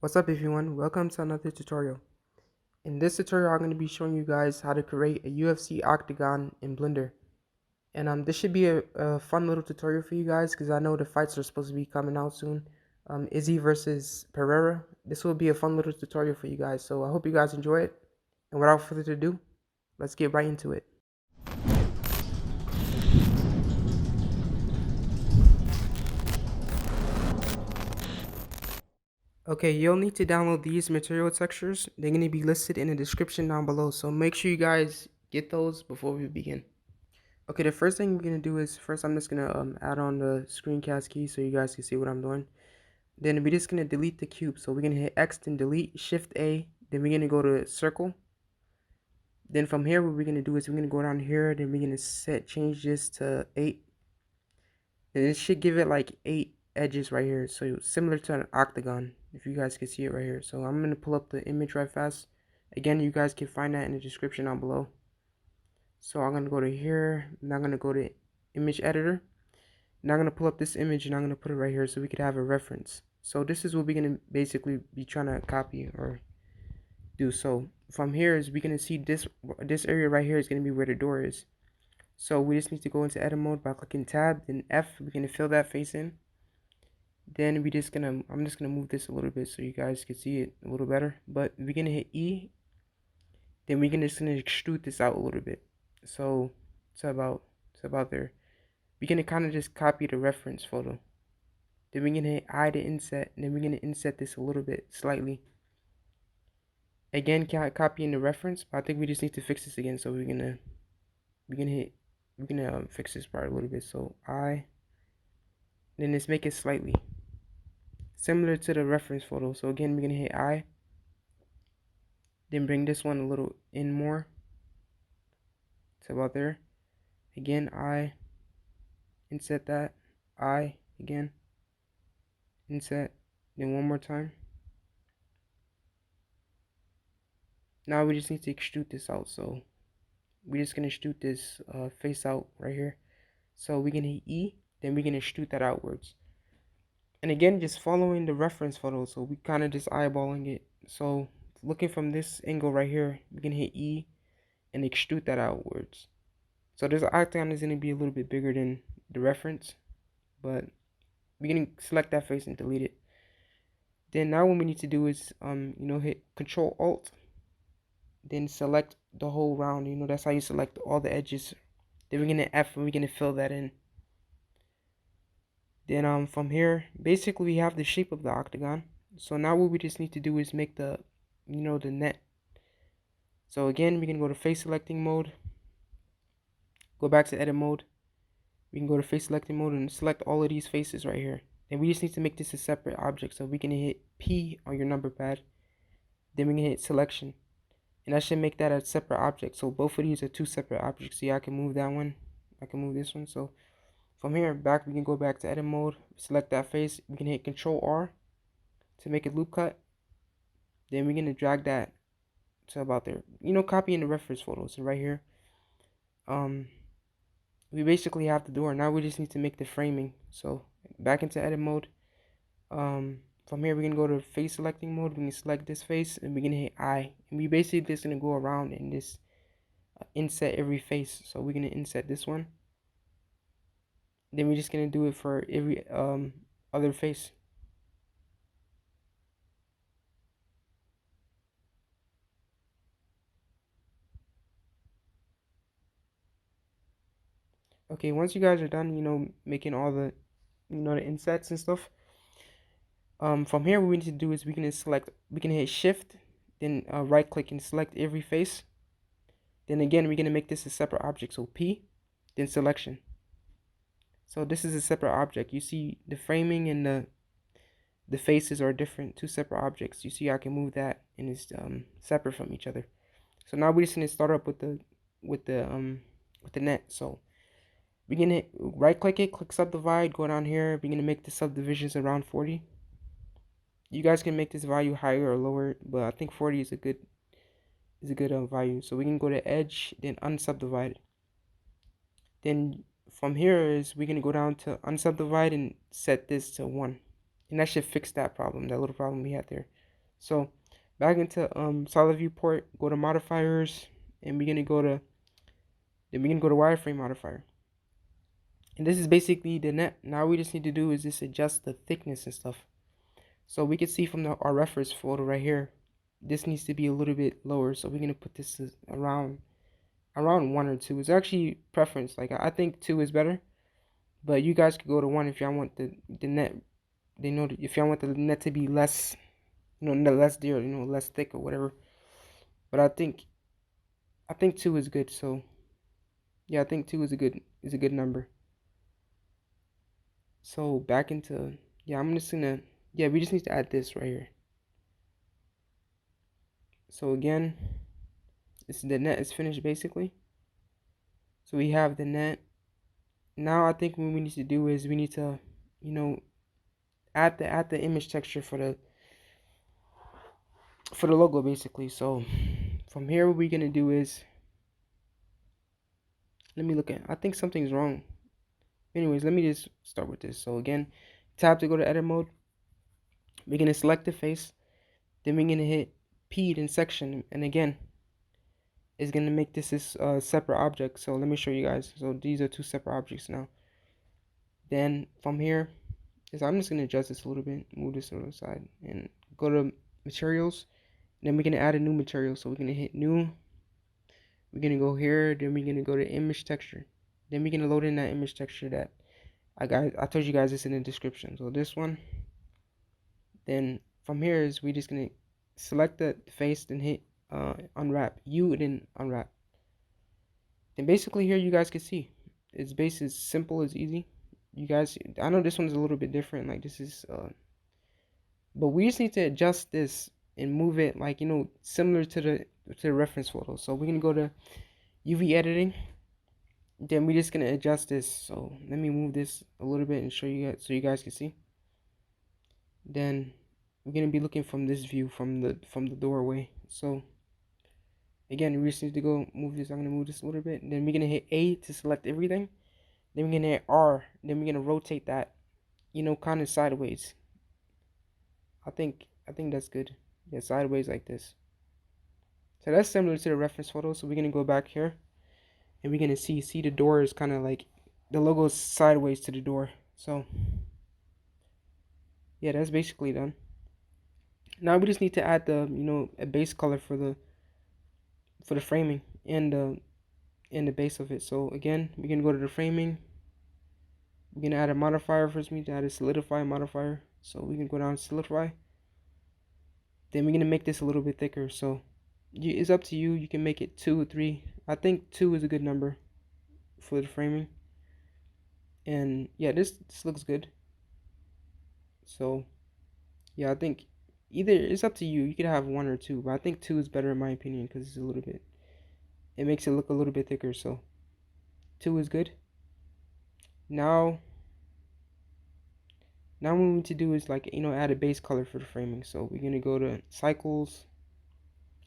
What's up everyone, welcome to another tutorial. In this tutorial I'm going to be showing you guys how to create a UFC Octagon in Blender. And this should be a fun little tutorial for you guys because I know the fights are supposed to be coming out soon. Izzy versus Pereira. This will be a fun little tutorial for you guys, so I hope you guys enjoy it. And without further ado, let's get right into it. Okay, you'll need to download these material textures. They're going to be listed in the description down below, so make sure you guys get those before we begin. Okay, the first thing we're gonna do is first I'm just gonna add on the screencast key so you guys can see what I'm doing. Then we're just gonna delete the cube. So we're gonna hit X and delete, Shift A. Then we're gonna go to circle. Then from here, what we're gonna do is we're gonna go down here. Then we're gonna change this to 8. And it should give it like 8 edges right here. So similar to an octagon, if you guys can see it right here. So I'm gonna pull up the image right fast. Again, you guys can find that in the description down below. So I'm gonna go to here. And I'm gonna go to image editor. Now I'm going to pull up this image and I'm going to put it right here so we could have a reference. So this is what we're going to basically be trying to copy or do. So from here is we're going to see this area right here is going to be where the door is. So we just need to go into edit mode by clicking tab, then F. We're going to fill that face in. Then I'm just going to move this a little bit so you guys can see it a little better. But we're going to hit E. Then we're just going to extrude this out a little bit. So it's about there. We're going to kind of just copy the reference photo. Then we're going to hit I to inset, and then we're going to inset this a little bit, slightly. Again, copying the reference, but I think we just need to fix this again. So we're gonna fix this part a little bit. So I, then let's make it slightly similar to the reference photo. So again, we're gonna hit I, then bring this one a little in more. It's about there. Again, I, inset that, I, again, inset, then one more time. Now we just need to extrude this out. So we're just gonna extrude this face out right here. So we're gonna hit E, then we're gonna extrude that outwards. And again, just following the reference photo. So we kind of just eyeballing it. So looking from this angle right here, we can hit E and extrude that outwards. So this octagon is gonna be a little bit bigger than the reference, but we're gonna select that face and delete it. Then now what we need to do is hit Control Alt, then select the whole round. That's how you select all the edges. Then we're gonna F and we're gonna fill that in. Then from here, basically we have the shape of the octagon. So now what we just need to do is make the the net. So again, we can go to face selecting mode, go back to edit mode. We can go to face selecting mode and select all of these faces right here. And we just need to make this a separate object. So we can hit P on your number pad. Then we can hit selection. And that should make that a separate object. So both of these are two separate objects. See, I can move that one. I can move this one. So from here back, we can go back to edit mode, select that face. We can hit Control R to make a loop cut. Then we're gonna drag that to about there. Copying the reference photos. So right here, we basically have the door. Now we just need to make the framing. So back into edit mode. From here we're gonna go to face selecting mode. We can select this face and we're gonna hit I. And we basically just gonna go around and just inset every face. So we're gonna inset this one. Then we're just gonna do it for every other face. Okay, once you guys are done, making all the the insets and stuff. From here what we need to do is we can hit shift, then right click and select every face. Then again we're gonna make this a separate object. So P, then selection. So this is a separate object. You see the framing and the faces are different, two separate objects. You see I can move that and it's separate from each other. So now we're just gonna start up with the net. So we're gonna right click it, click subdivide, go down here. We're gonna make the subdivisions around 40. You guys can make this value higher or lower, but I think 40 is a good value. So we can go to edge, then unsubdivide. Then from here is we're gonna go down to unsubdivide and set this to 1, and that should fix that problem, that little problem we had there. So back into solid viewport, go to modifiers, and we're gonna go to wireframe modifier. And this is basically the net. Now we just need to do is just adjust the thickness and stuff. So we can see from our reference photo right here, this needs to be a little bit lower. So we're gonna put this around 1 or 2. It's actually preference. Like I think 2 is better, but you guys could go to 1 if y'all want the net. They know that if y'all want the net to be less, less dear, less thick or whatever. But I think 2 is good. So yeah, I think 2 is a good number. So back into, yeah, I'm just gonna, yeah, we just need to add this right here. So again, the net is finished basically. So we have the net. Now I think what we need to do is we need to, add the image texture for the logo basically. So from here, what we're gonna do is, let me look at, I think something's wrong. Anyways, let me just start with this. So again, tap to go to edit mode. We're gonna select the face. Then we're gonna hit P in section, and again, it's gonna make this separate object. So let me show you guys. So these are 2 separate objects now. Then from here, I'm just gonna adjust this a little bit, move this to the side, and go to materials. Then we're gonna add a new material. So we're gonna hit new. We're gonna go here. Then we're gonna go to image texture. Then we're gonna load in that image texture that I told you guys it's in the description. So this one. Then from here is we just gonna select the face, then hit unwrap U, then unwrap. Then basically here you guys can see it's basically as simple as easy. You guys, I know this one's a little bit different. Like this is but we just need to adjust this and move it like similar to the reference photo. So we're gonna go to UV editing. Then we're just gonna adjust this. So let me move this a little bit and show you guys so you guys can see. Then we're gonna be looking from this view from the doorway. So again, we just need to go move this. I'm gonna move this a little bit. Then we're gonna hit A to select everything. Then we're gonna hit R. Then we're gonna rotate that, kind of sideways. I think that's good. Yeah, sideways like this. So that's similar to the reference photo. So we're gonna go back here, and we're gonna see the door is kind of like the logo is sideways to the door. So yeah, that's basically done. Now we just need to add the a base color for the framing and the base of it. So again, we're gonna go to the framing. We're gonna add a modifier. First we need to add a solidify modifier. So we can go down to solidify. Then we're gonna make this a little bit thicker. So it's up to you. You can make it 2 or 3. I think 2 is a good number for the framing. And yeah, this looks good. So yeah, I think either it's up to you. You could have 1 or 2, but I think 2 is better in my opinion because it's a little bit. It makes it look a little bit thicker. So 2 is good. Now what we need to do is like add a base color for the framing. So we're gonna go to cycles,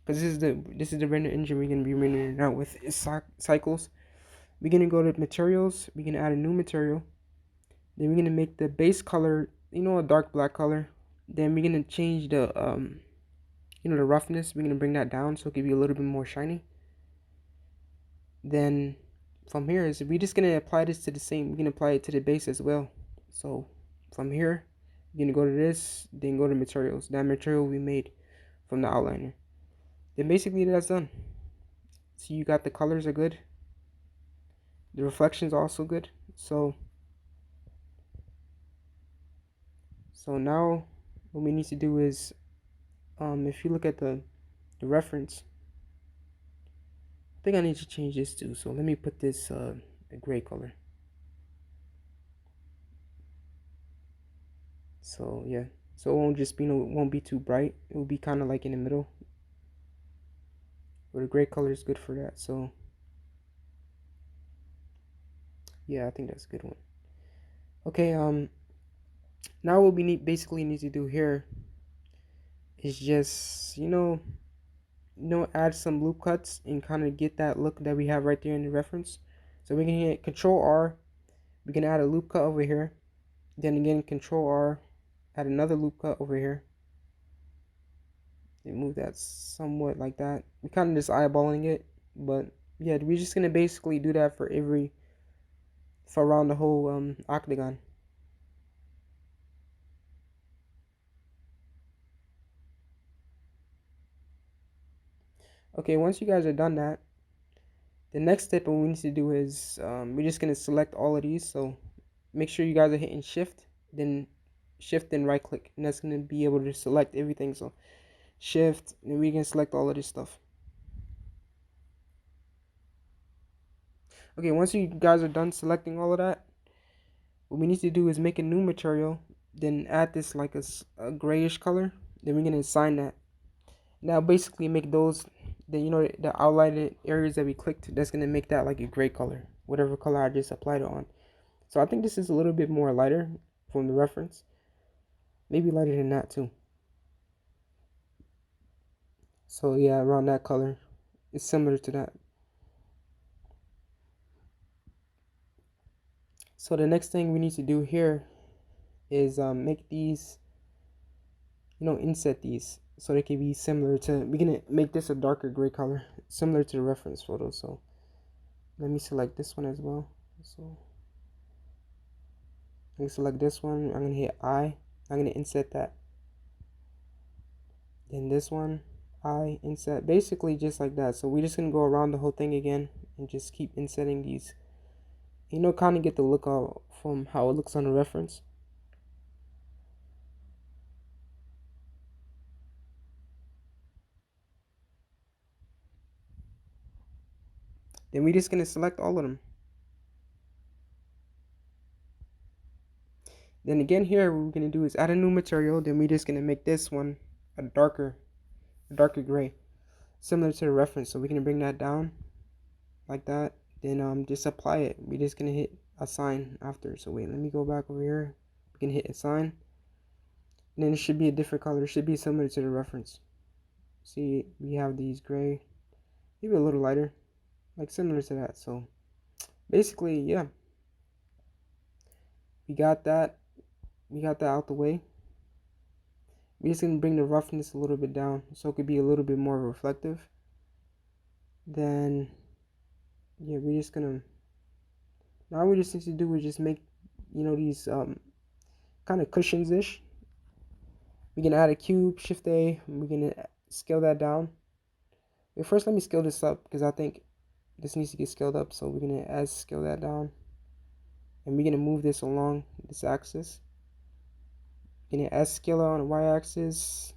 because this is the render engine we're gonna be rendering it out with. Is cycles. We're gonna go to materials. We're gonna add a new material. Then we're gonna make the base color a dark black color. Then we're gonna change the the roughness. We're gonna bring that down so it can be a little bit more shiny. Then from here is we're just gonna apply this to the same. We're gonna apply it to the base as well. So from here, you're gonna go to this, then go to materials. That material we made from the outliner. Then basically that's done. So you got the colors are good. The reflections are also good. So now what we need to do is if you look at the reference, I think I need to change this too. So let me put this a gray color. So yeah, so it won't just be it won't be too bright. It will be kind of like in the middle. But the gray color is good for that. So yeah, I think that's a good one. Okay, now what we basically need to do here is just add some loop cuts and kind of get that look that we have right there in the reference. So we can hit Control R. We can add a loop cut over here. Then again, Control R, add another loop cut over here. and move that somewhat like that. We kind of just eyeballing it, but yeah, we're just gonna basically do that for around the whole octagon. Okay, once you guys are done that, the next step we need to do is we're just gonna select all of these. So make sure you guys are hitting shift then right click, and that's gonna be able to select everything. So shift, and we can select all of this stuff. Okay, once you guys are done selecting all of that, what we need to do is make a new material, then add this like a grayish color. Then we're gonna assign that. Now basically make those the outlined areas that we clicked. That's gonna make that like a gray color, whatever color I just applied it on. So I think this is a little bit more lighter from the reference. Maybe lighter than that too. So yeah, around that color. It's similar to that. So the next thing we need to do here is make these, inset these so they can be similar to, we're gonna make this a darker gray color, similar to the reference photo. So let me select this one as well. So I'm gonna select this one. I'm gonna hit I. I'm gonna inset that. Then this one, I inset. Basically just like that. So we're just gonna go around the whole thing again and just keep insetting these. Kind of get the look out from how it looks on the reference. Then we're just gonna select all of them. Then again here, what we're gonna do is add a new material. Then we're just gonna make this one a darker gray, similar to the reference. So we're gonna bring that down like that. Then just apply it. We're just gonna hit assign after. So wait, let me go back over here. We can hit assign. And then it should be a different color. It should be similar to the reference. See, we have these gray, maybe a little lighter, like similar to that. So basically, yeah, we got that. We got that out the way. We're just gonna bring the roughness a little bit down so it could be a little bit more reflective. Then yeah, we're just gonna, now we just need to do is just make these kind of cushions ish. We can add a cube, shift A, and we're gonna scale that down. But first let me scale this up because I think this needs to get scaled up. So we're gonna scale that down, and we're gonna move this along this axis. We're gonna scale on the y-axis.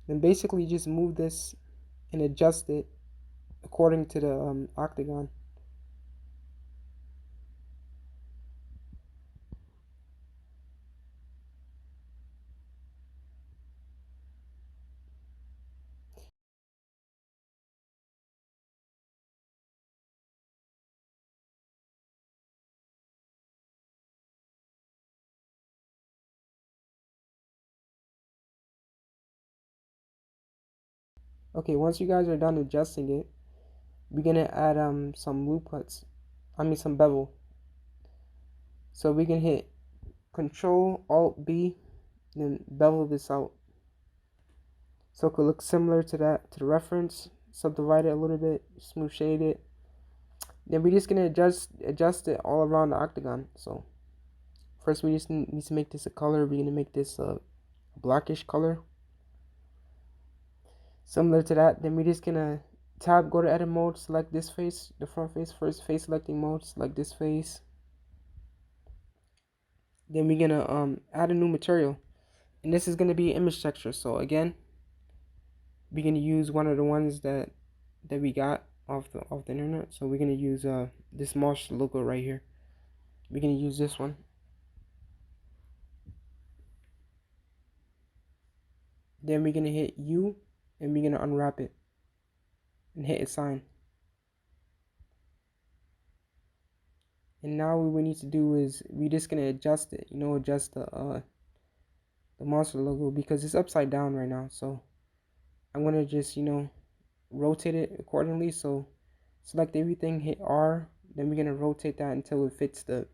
Then basically just move this and adjust it according to the octagon. Okay, once you guys are done adjusting it, we're gonna add some loop cuts. I mean some bevel. So we can hit Control Alt B, then bevel this out. So it could look similar to the reference. Subdivide it a little bit, smooth shade it. Then we're just gonna adjust it all around the octagon. So first we just need to make this a color. We're gonna make this a blackish color, similar to that. Then we're just gonna go to edit mode, select this face, the front face first, face selecting mode, select this face. Then we're gonna add a new material, and this is gonna be image texture. So again, we're gonna use one of the ones that we got off the internet. So we're gonna use this Marsh logo right here. We're gonna use this one. Then we're gonna hit U, and we're gonna unwrap it and hit assign. And now what we need to do is we're just gonna adjust it. Adjust the monster logo because it's upside down right now. So I'm gonna just rotate it accordingly. So select everything, hit R, then we're gonna rotate that until it fits the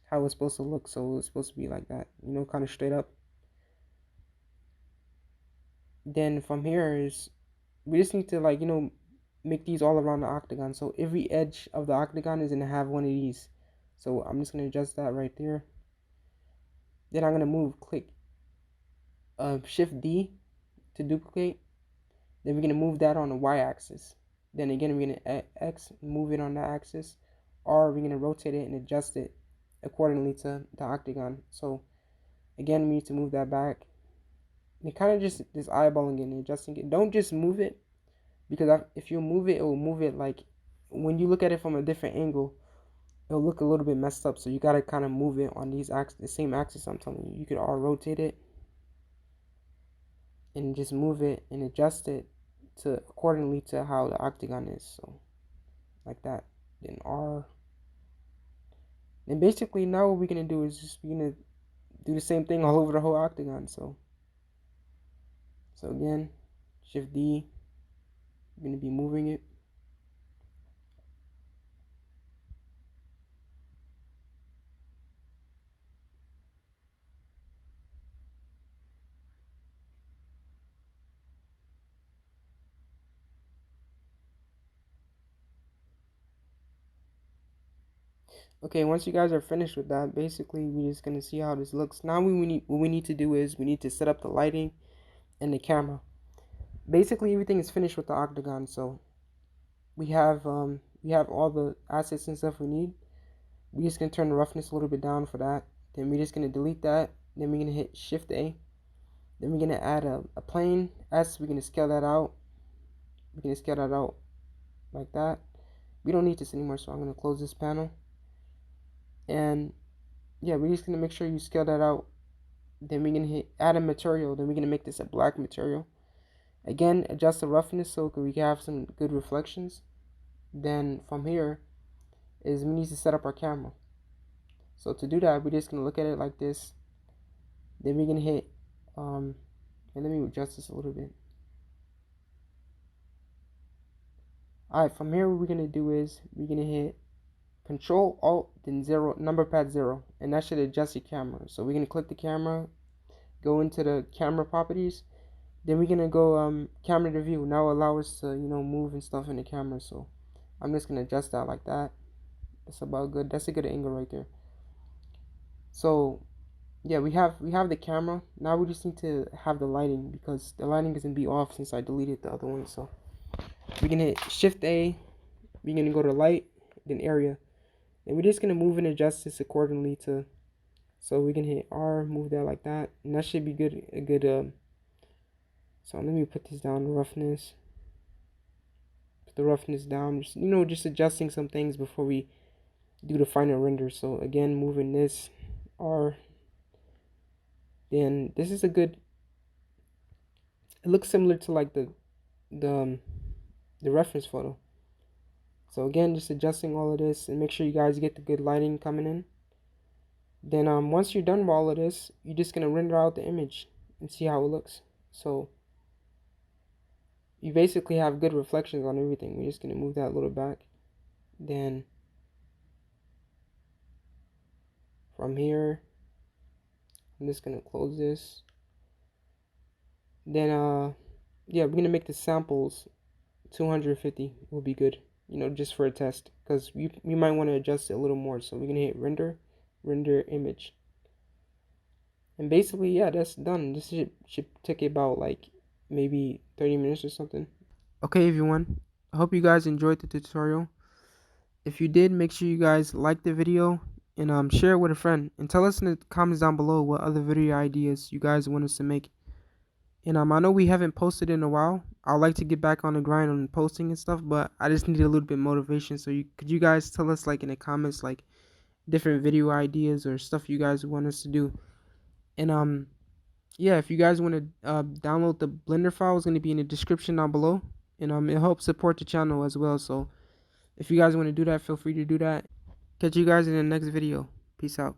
how it's supposed to look. So it's supposed to be like that, kind of straight up. Then from here is we just need to, like, make these all around the octagon. So every edge of the octagon is gonna have one of these. So I'm just gonna adjust that right there. Then I'm gonna click Shift D to duplicate. Then we're gonna move that on the Y axis. Then again we're gonna X, move it on that axis, or we're gonna rotate it and adjust it accordingly to the octagon. So again we need to move that back. And kind of just eyeballing it and adjusting it. Don't just move it, because if you move it, it will move it like when you look at it from a different angle, it'll look a little bit messed up. So you gotta kind of move it on these axes, the same axis I'm telling you. You could all rotate it and just move it and adjust it to accordingly to how the octagon is. So like that. Then R. And basically now what we're gonna do is just we're gonna do the same thing all over the whole octagon. So again, Shift D. We're gonna be moving it. Okay, once you guys are finished with that, basically we're just gonna see how this looks. Now what we need to do is we need to set up the lighting and the camera. Basically everything is finished with the octagon, so we have all the assets and stuff we need. We're just gonna turn the roughness a little bit down for that. Then we're just gonna delete that. Then we're gonna hit Shift A. Then we're gonna add a plane S. We're gonna scale that out. We're gonna scale that out like that. We don't need this anymore, so I'm gonna close this panel. And yeah, we're just gonna make sure you scale that out. Then we're gonna hit add a material. Then we're gonna make this a black material. Again, adjust the roughness so we can have some good reflections. Then from here is we need to set up our camera. So to do that, we're just gonna look at it like this. Then we're gonna hit and let me adjust this a little bit. Alright, from here what we're gonna do is we're gonna hit Control Alt then 0, number pad 0, and that should adjust your camera. So we're gonna click the camera, go into the camera properties, then we're gonna go camera to view. Now allow us to move and stuff in the camera. So I'm just gonna adjust that like that. That's about good. That's a good angle right there. So yeah, we have the camera. Now we just need to have the lighting, because the lighting is gonna be off since I deleted the other one. So we're gonna hit Shift A. We're gonna go to light, then area. And we're just gonna move and adjust this accordingly to. So we can hit R, move that like that, and that should be good. A good. So let me put this down. Roughness. Put the roughness down. Just just adjusting some things before we do the final render. So again, moving this R. Then this is a good. It looks similar to like the reference photo. So again, just adjusting all of this and make sure you guys get the good lighting coming in. Then once you're done with all of this, you're just gonna render out the image and see how it looks. So you basically have good reflections on everything. We're just gonna move that a little back. Then from here, I'm just gonna close this. Then yeah, we're gonna make the samples 250 will be good, just for a test, because we might want to adjust it a little more. So we're gonna hit render image, and basically yeah, that's done. This should take about like maybe 30 minutes or something. Okay everyone, I hope you guys enjoyed the tutorial. If you did, make sure you guys like the video and share it with a friend, and tell us in the comments down below what other video ideas you guys want us to make. And I know we haven't posted in a while. I'd like to get back on the grind on posting and stuff, but I just need a little bit of motivation. So could you guys tell us like in the comments like different video ideas or stuff you guys want us to do? And yeah, if you guys want to download the Blender file, it's going to be in the description down below, and it helps support the channel as well. So if you guys want to do that, feel free to do that. Catch you guys in the next video. Peace out.